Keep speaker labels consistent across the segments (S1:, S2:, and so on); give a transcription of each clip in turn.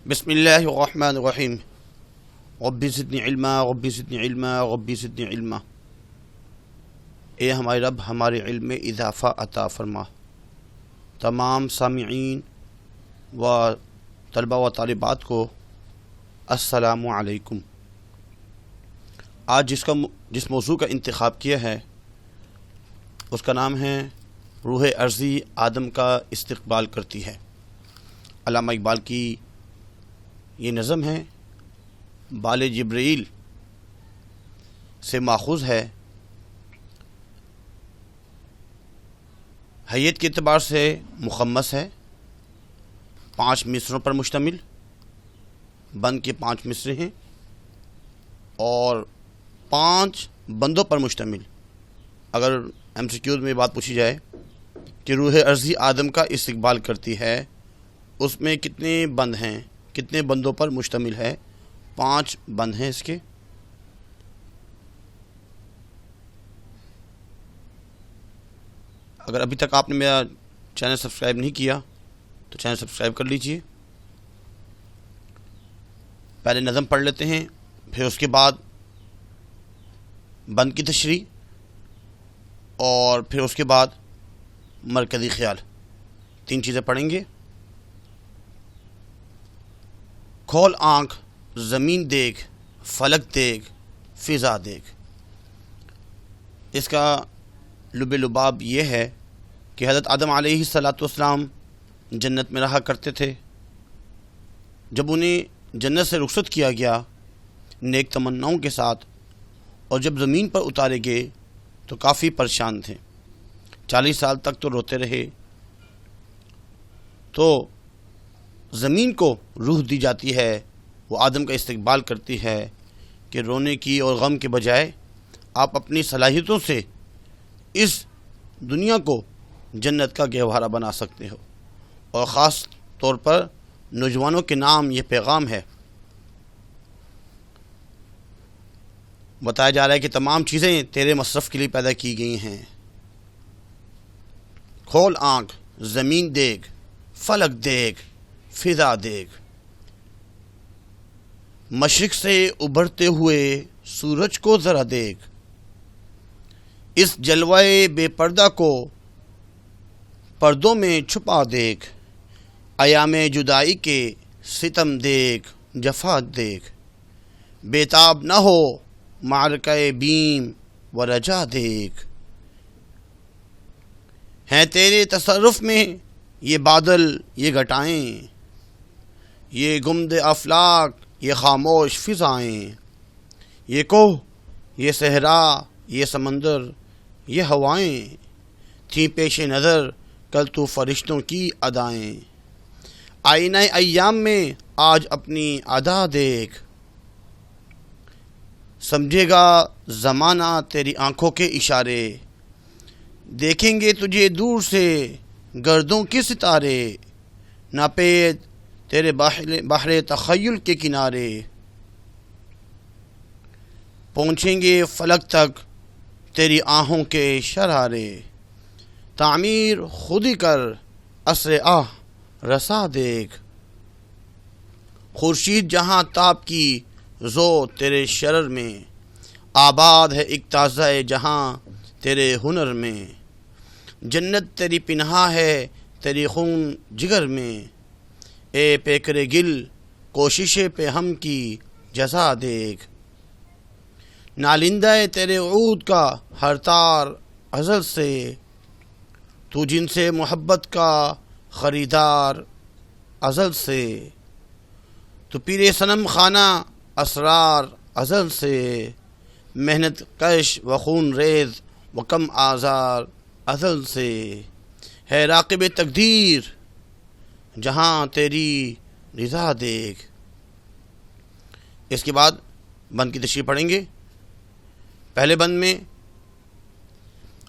S1: بسم اللہ الرحمن الرحیم ربی زدنی علما ربی زدنی علما ربی زدنی علما۔ اے ہمارے رب ہمارے علم میں اضافہ عطا فرما۔ تمام سامعین و طلبہ و طالبات کو السلام علیکم۔ آج جس موضوع کا انتخاب کیا ہے اس کا نام ہے روح عرضی آدم کا استقبال کرتی ہے۔ علامہ اقبال کی یہ نظم ہے، بال جبرائیل سے ماخوذ ہے۔ حیت کے اعتبار سے مخمس ہے، 5 مصروں پر مشتمل، بند کے 5 مصرے ہیں اور 5 بندوں پر مشتمل۔ اگر MCQ میں بات پوچھی جائے کہ روح عرضی آدم کا استقبال کرتی ہے، اس میں کتنے بند ہیں، کتنے بندوں پر مشتمل ہے؟ 5 بند ہیں اس کے۔ اگر ابھی تک آپ نے میرا چینل سبسکرائب نہیں کیا تو چینل سبسکرائب کر لیجئے۔ پہلے نظم پڑھ لیتے ہیں، پھر اس کے بعد بند کی تشریح اور پھر اس کے بعد مرکزی خیال، 3 چیزیں پڑھیں گے۔ کھول آنکھ زمین دیکھ، فلک دیکھ، فضا دیکھ۔ اس کا لب لباب یہ ہے کہ حضرت آدم علیہ السلام جنت میں رہا کرتے تھے۔ جب انہیں جنت سے رخصت کیا گیا نیک تمناؤں کے ساتھ، اور جب زمین پر اتارے گئے تو کافی پریشان تھے، 40 سال تک تو روتے رہے۔ تو زمین کو روح دی جاتی ہے، وہ آدم کا استقبال کرتی ہے کہ رونے کی اور غم کے بجائے آپ اپنی صلاحیتوں سے اس دنیا کو جنت کا گہوارہ بنا سکتے ہو۔ اور خاص طور پر نوجوانوں کے نام یہ پیغام ہے۔ بتایا جا رہا ہے کہ تمام چیزیں تیرے مصرف کے لیے پیدا کی گئی ہیں۔ کھول آنکھ زمین دیکھ، فلک دیکھ، فضا دیکھ۔ مشرق سے ابھرتے ہوئے سورج کو ذرا دیکھ، اس جلوائے بے پردہ کو پردوں میں چھپا دیکھ۔ ایام جدائی کے ستم دیکھ، جفا دیکھ۔ بےتاب نہ ہو معرکہ بیم و رجا دیکھ۔ ہیں تیرے تصرف میں یہ بادل، یہ گھٹائیں، یہ گمد افلاک، یہ خاموش فضائیں، یہ کوہ، یہ صحرا، یہ سمندر، یہ ہوائیں، تھیں پیش نظر کل تو فرشتوں کی ادائیں۔ آئینہ ایام میں آج اپنی ادا دیکھ، سمجھے گا زمانہ تیری آنکھوں کے اشارے۔ دیکھیں گے تجھے دور سے گردوں کے ستارے، ناپید تیرے بحر تخیل کے کنارے۔ پہنچیں گے فلک تک تیری آہوں کے شرارے۔ تعمیر خود ہی کر عصر آہ رسا دیکھ، خورشید جہاں تاب کی زو تیرے شرر میں۔ آباد ہے ایک تازہ جہاں تیرے ہنر میں۔ جنت تیری پنہا ہے تیری خون جگر میں۔ اے پیکر گل کوشش پہ ہم کی جزا دیکھ، نالندہ تیرے عود کا ہر تار ازل سے۔ تو جن سے محبت کا خریدار ازل سے، تو پیر صنم خانہ اسرار ازل سے۔ محنت کش و خون ریز و کم آزار ازل سے، ہے راقب تقدیر جہاں تیری رضا دیکھ۔ اس کے بعد بند کی تشریح پڑھیں گے۔ پہلے بند میں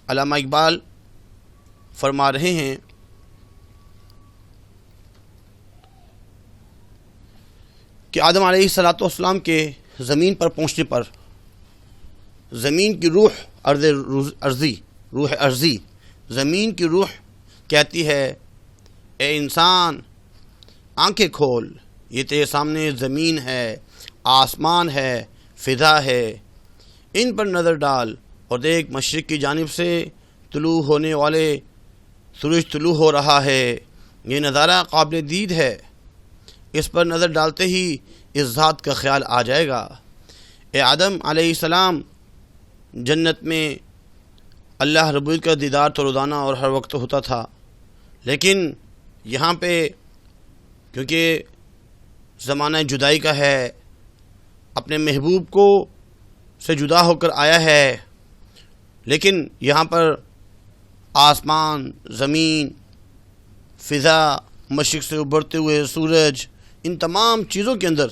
S1: علامہ اقبال فرما رہے ہیں کہ آدم علیہ السلام کے زمین پر پہنچنے پر زمین کی روح عرضی زمین کی روح کہتی ہے، اے انسان آنکھیں کھول، یہ تیرے سامنے زمین ہے، آسمان ہے، فضا ہے، ان پر نظر ڈال اور دیکھ مشرق کی جانب سے طلوع ہونے والے سورج طلوع ہو رہا ہے، یہ نظارہ قابل دید ہے، اس پر نظر ڈالتے ہی اس ذات کا خیال آ جائے گا۔ اے آدم علیہ السلام، جنت میں اللہ رب العزت کا دیدار تو روزانہ اور ہر وقت ہوتا تھا، لیکن یہاں پہ کیونکہ زمانہ جدائی کا ہے، اپنے محبوب کو سے جدا ہو کر آیا ہے، لیکن یہاں پر آسمان، زمین، فضا، مشرق سے ابھرتے ہوئے سورج، ان تمام چیزوں کے اندر،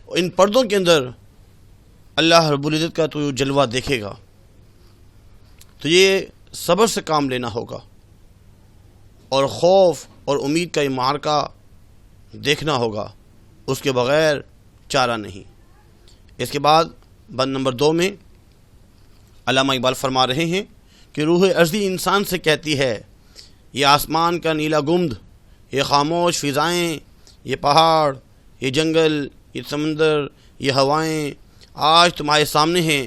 S1: ان پردوں کے اندر اللہ رب العزت کا تو جلوہ دیکھے گا، تو یہ صبر سے کام لینا ہوگا اور خوف اور امید کا یہ معرکہ دیکھنا ہوگا، اس کے بغیر چارہ نہیں۔ اس کے بعد بند نمبر 2 میں علامہ اقبال فرما رہے ہیں کہ روح ارضی انسان سے کہتی ہے، یہ آسمان کا نیلا گنبد، یہ خاموش فضائیں، یہ پہاڑ، یہ جنگل، یہ سمندر، یہ ہوائیں آج تمہارے سامنے ہیں۔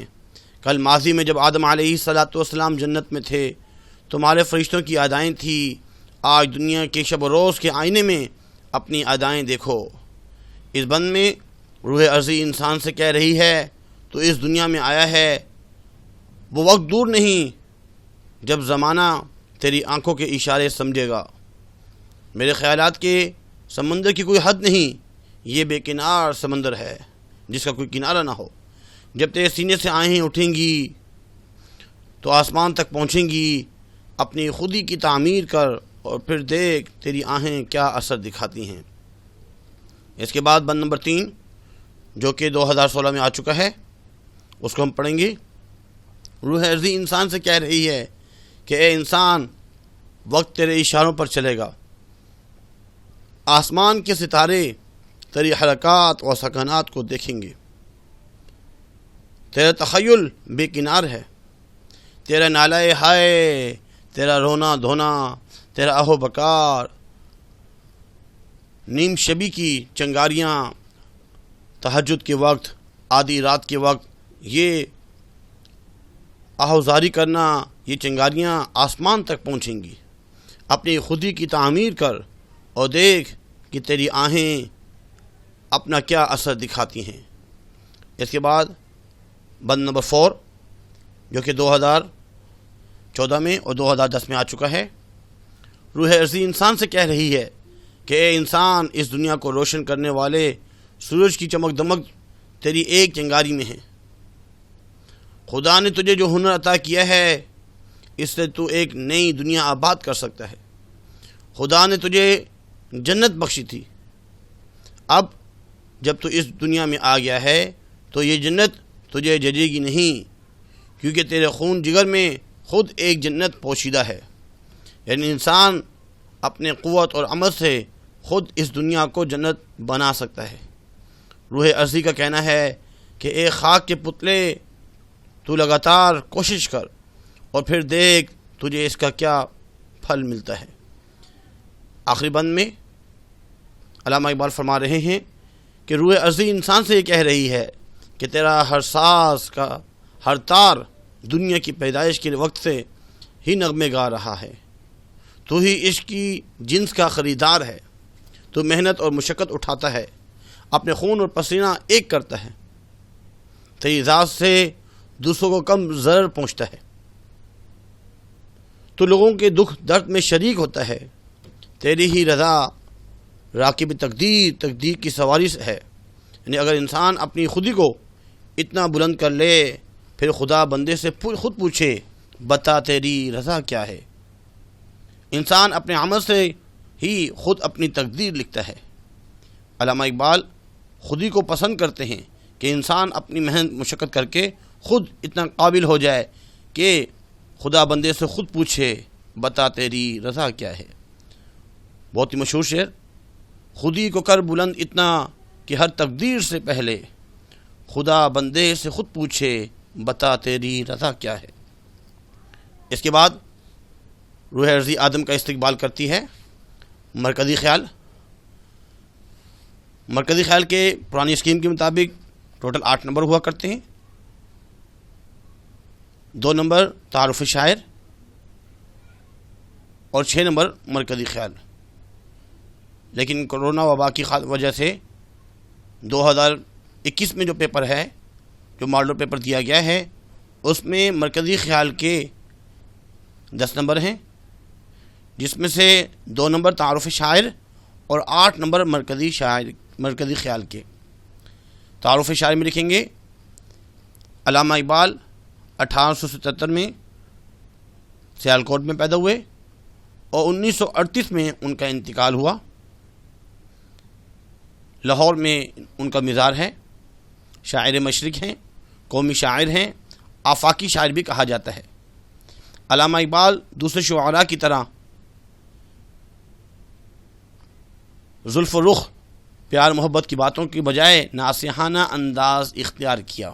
S1: کل ماضی میں جب آدم علیہ السلام جنت میں تھے، تمہارے فرشتوں کی ادائیں تھیں، آج دنیا کے شب و روز کے آئینے میں اپنی ادائیں دیکھو۔ اس بند میں روح ارضی انسان سے کہہ رہی ہے، تو اس دنیا میں آیا ہے، وہ وقت دور نہیں جب زمانہ تیری آنکھوں کے اشارے سمجھے گا۔ میرے خیالات کے سمندر کی کوئی حد نہیں، یہ بے کنار سمندر ہے جس کا کوئی کنارہ نہ ہو۔ جب تیرے سینے سے آہیں اٹھیں گی تو آسمان تک پہنچیں گی، اپنی خودی کی تعمیر کر اور پھر دیکھ تیری آہیں کیا اثر دکھاتی ہیں۔ اس کے بعد بند نمبر 3 جو کہ 2016 میں آ چکا ہے، اس کو ہم پڑھیں گے۔ روح ارضی انسان سے کہہ رہی ہے کہ اے انسان، وقت تیرے اشاروں پر چلے گا، آسمان کے ستارے تیری حرکات اور سکنات کو دیکھیں گے، تیرا تخیل بے کنار ہے، تیرا نالہ ہائے، تیرا رونا دھونا، تیرا اہو بکار، نیم شبی کی چنگاریاں، تہجد کے وقت، آدھی رات کے وقت، یہ آہوزاری کرنا، یہ چنگاریاں آسمان تک پہنچیں گی۔ اپنی خودی کی تعمیر کر اور دیکھ کہ تیری آہیں اپنا کیا اثر دکھاتی ہیں۔ اس کے بعد بند نمبر 4 جو کہ 2014 میں اور 2010 میں آ چکا ہے۔ روح ارضی انسان سے کہہ رہی ہے کہ اے انسان، اس دنیا کو روشن کرنے والے سورج کی چمک دمک تیری ایک چنگاری میں ہے۔ خدا نے تجھے جو ہنر عطا کیا ہے، اس سے تو ایک نئی دنیا آباد کر سکتا ہے۔ خدا نے تجھے جنت بخشی تھی، اب جب تو اس دنیا میں آ گیا ہے تو یہ جنت تجھے ججے گی نہیں، کیونکہ تیرے خون جگر میں خود ایک جنت پوشیدہ ہے۔ یعنی انسان اپنے قوت اور عمل سے خود اس دنیا کو جنت بنا سکتا ہے۔ روح ارضی کا کہنا ہے کہ اے خاک کے پتلے، تو لگاتار کوشش کر اور پھر دیکھ تجھے اس کا کیا پھل ملتا ہے۔ آخری بند میں علامہ اقبال فرما رہے ہیں کہ روح ارضی انسان سے یہ کہہ رہی ہے کہ تیرا ہر ساز کا ہر تار دنیا کی پیدائش کے وقت سے ہی نغمے گا رہا ہے۔ تو ہی عشق کی جنس کا خریدار ہے، تو محنت اور مشقت اٹھاتا ہے، اپنے خون اور پسینہ ایک کرتا ہے، تیری ذات سے دوسروں کو کم ضرر پہنچتا ہے، تو لوگوں کے دکھ درد میں شریک ہوتا ہے، تیری ہی رضا راکب تقدیر کی سواری ہے۔ یعنی اگر انسان اپنی خودی کو اتنا بلند کر لے، پھر خدا بندے سے خود پوچھے، بتا تیری رضا کیا ہے۔ انسان اپنے عمل سے ہی خود اپنی تقدیر لکھتا ہے۔ علامہ اقبال خودی کو پسند کرتے ہیں کہ انسان اپنی محنت مشقت کر کے خود اتنا قابل ہو جائے کہ خدا بندے سے خود پوچھے، بتا تیری رضا کیا ہے۔ بہت ہی مشہور شعر، خودی کو کر بلند اتنا کہ ہر تقدیر سے پہلے خدا بندے سے خود پوچھے، بتا تیری رضا کیا ہے۔ اس کے بعد روح ارضی آدم کا استقبال کرتی ہے۔ مرکزی خیال کے پرانی اسکیم کے مطابق ٹوٹل 8 نمبر ہوا کرتے ہیں. 2 نمبر تعارف شاعر اور 6 نمبر مرکزی خیال. لیکن کرونا وبا کی وجہ سے 2021 میں جو پیپر ہے، جو ماڈل پیپر دیا گیا ہے، اس میں مرکزی خیال کے 10 نمبر ہیں، جس میں سے 2 نمبر تعارف شاعر اور 8 نمبر مرکزی خیال کے. تعارف شاعر میں لکھیں گے علامہ اقبال 1877 میں سیالکوٹ میں پیدا ہوئے اور 1938 میں ان کا انتقال ہوا. لاہور میں ان کا مزار ہے. شاعر مشرق ہیں، قومی شاعر ہیں، آفاقی شاعر بھی کہا جاتا ہے. علامہ اقبال دوسرے شعراء کی طرح زلف و رخ، پیار محبت کی باتوں کی بجائے ناصحانہ انداز اختیار کیا،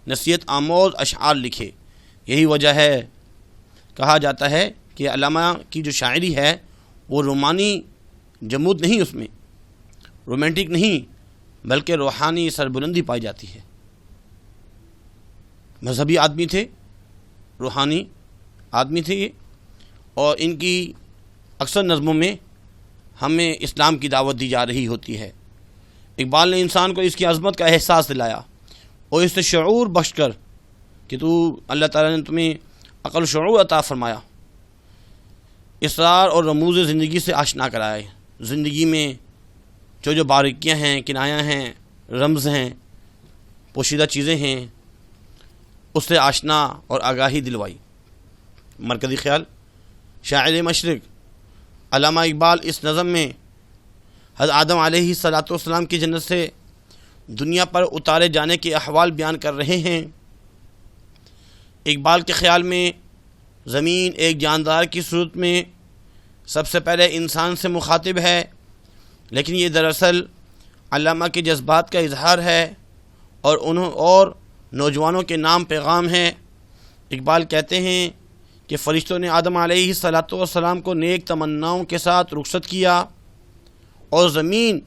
S1: نصیحت آموز اشعار لکھے. یہی وجہ ہے کہا جاتا ہے کہ علامہ کی جو شاعری ہے وہ رومانی جمود نہیں، اس میں رومانٹک نہیں بلکہ روحانی سربلندی پائی جاتی ہے. مذہبی آدمی تھے، روحانی آدمی تھے یہ، اور ان کی اکثر نظموں میں ہمیں اسلام کی دعوت دی جا رہی ہوتی ہے. اقبال نے انسان کو اس کی عظمت کا احساس دلایا اور اس سے شعور بخش کر کہ اللہ تعالیٰ نے تمہیں عقل و شعور عطا فرمایا، اسرار اور رموز زندگی سے آشنا کرائے. زندگی میں جو باریکیاں ہیں، کنایاں ہیں، رمز ہیں، پوشیدہ چیزیں ہیں، اس سے آشنا اور آگاہی دلوائی. مرکزی خیال. شاعر مشرق علامہ اقبال اس نظم میں حضرت آدم علیہ السلام کی جنت سے دنیا پر اتارے جانے کے احوال بیان کر رہے ہیں. اقبال کے خیال میں زمین ایک جاندار کی صورت میں سب سے پہلے انسان سے مخاطب ہے، لیکن یہ دراصل علامہ کے جذبات کا اظہار ہے اور نوجوانوں کے نام پیغام ہے. اقبال کہتے ہیں کہ فرشتوں نے آدم علیہ السلام کو نیک تمناؤں کے ساتھ رخصت کیا اور زمین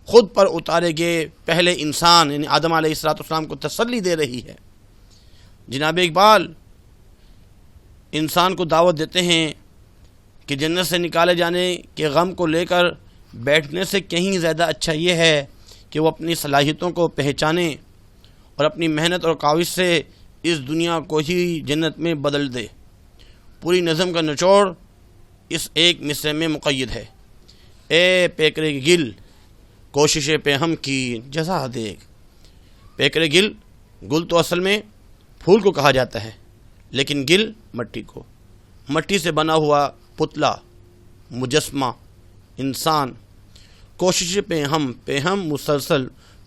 S1: خود پر اتارے گئے پہلے انسان یعنی آدم علیہ السلام کو تسلی دے رہی ہے. جناب اقبال انسان کو دعوت دیتے ہیں کہ جنت سے نکالے جانے کے غم کو لے کر بیٹھنے سے کہیں زیادہ اچھا یہ ہے کہ وہ اپنی صلاحیتوں کو پہچانے اور اپنی محنت اور کاوش سے اس دنیا کو ہی جنت میں بدل دے. پوری نظم کا نچوڑ اس ایک مصرع میں مقید ہے. اے پیکرے گل کوشش پہ ہم کی جزا دیکھ. پیکرے گل تو اصل میں پھول کو کہا جاتا ہے، لیکن گل مٹی کو. مٹی سے بنا ہوا پتلا، مجسمہ، انسان. کوشش پہ ہم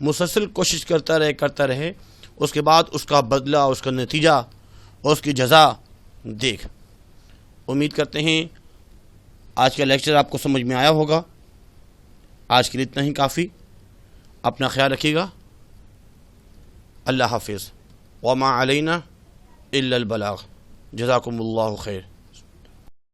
S1: مسلسل کوشش کرتا رہے، اس کے بعد اس کا بدلہ، اس کا نتیجہ اور اس کی جزا دیکھ. امید کرتے ہیں آج کا لیکچر آپ کو سمجھ میں آیا ہوگا. آج کے لیے اتنا ہی کافی. اپنا خیال رکھیے گا. اللہ حافظ. وما علینا الا البلاغ. جزاکم اللہ خیر.